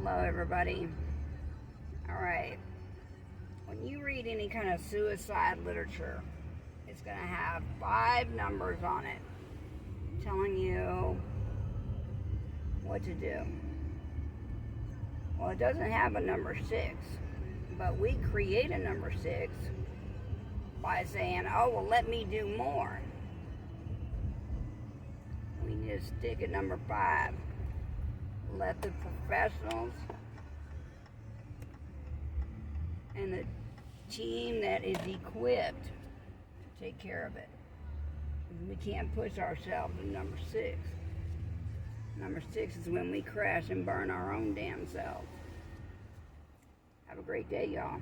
Hello, everybody. All right. When you read any kind of suicide literature, it's going to have 5 numbers on it telling you what to do. Well, it doesn't have a number 6, but we create a number 6 by saying, oh, well, let me do more. We need to stick at number 5. Let the professionals and the team that is equipped to take care of it. We can't push ourselves to number 6. Number 6 is when we crash and burn our own damn selves. Have a great day, y'all.